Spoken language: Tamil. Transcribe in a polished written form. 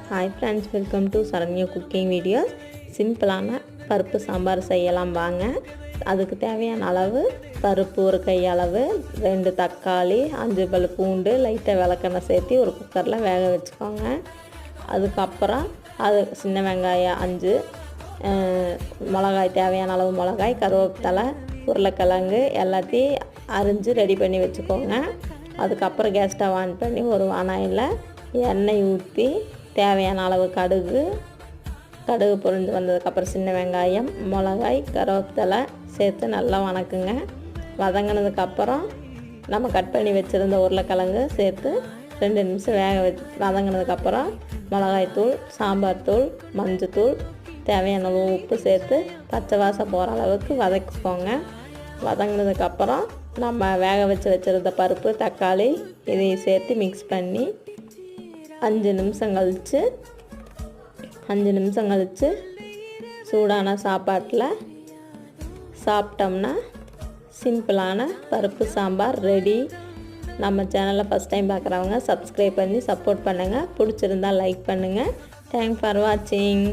Hi friends, welcome to Saranya cooking videos. சிம்பிளான பருப்பு சாம்பார் செய்யலாம் வாங்க. அதுக்கு தேவையான அளவு பருப்பு ஒரு கையளவு, 2 தக்காளி, 5 பல் பூண்டு, லைட்டாக விளக்கெண்ணெய் சேர்த்து ஒரு குக்கரில் வேக வச்சுக்கோங்க. அதுக்கப்புறம் அது சின்ன வெங்காயம் 5, மிளகாய் தேவையான அளவு மிளகாய், கருவேப்பிலை, உருளைக்கிழங்கு எல்லாத்தையும் அரிஞ்சு ரெடி பண்ணி வச்சுக்கோங்க. அதுக்கப்புறம் கேஸ் ஸ்டவ் ஆன் பண்ணி ஒரு வானலில் எண்ணெய் ஊற்றி தேவையான அளவு கடுகு பொரிஞ்சு வந்ததுக்கப்புறம் சின்ன வெங்காயம், மிளகாய், கருவேப்பிலை சேர்த்து நல்லா வணக்குங்க. வதங்கினதுக்கப்புறம் நம்ம கட் பண்ணி வச்சுருந்த உருளைக்கிழங்கு சேர்த்து 2 நிமிஷம் வதங்கினதுக்கப்புறம் மிளகாய்த்தூள், சாம்பார் தூள், மஞ்சத்தூள், தேவையான உப்பு சேர்த்து பச்சை வாசம் போகிற அளவுக்கு வதக்கிக்கோங்க. வதங்கினதுக்கப்புறம் நம்ம வேக வச்சுருந்த பருப்பு, தக்காளி இதையும் சேர்த்து மிக்ஸ் பண்ணி 5 நிமிஷம் கழித்து சூடான சாப்பாட்டில் சாப்பிட்டோம்னா சிம்பிளான பருப்பு சாம்பார் ரெடி. நம்ம சேனலை ஃபஸ்ட் டைம் பார்க்குறவங்க சப்ஸ்கிரைப் பண்ணி சப்போர்ட் பண்ணுங்கள். பிடிச்சிருந்தால் லைக் பண்ணுங்கள். தேங்க்ஸ் ஃபார் வாட்சிங்.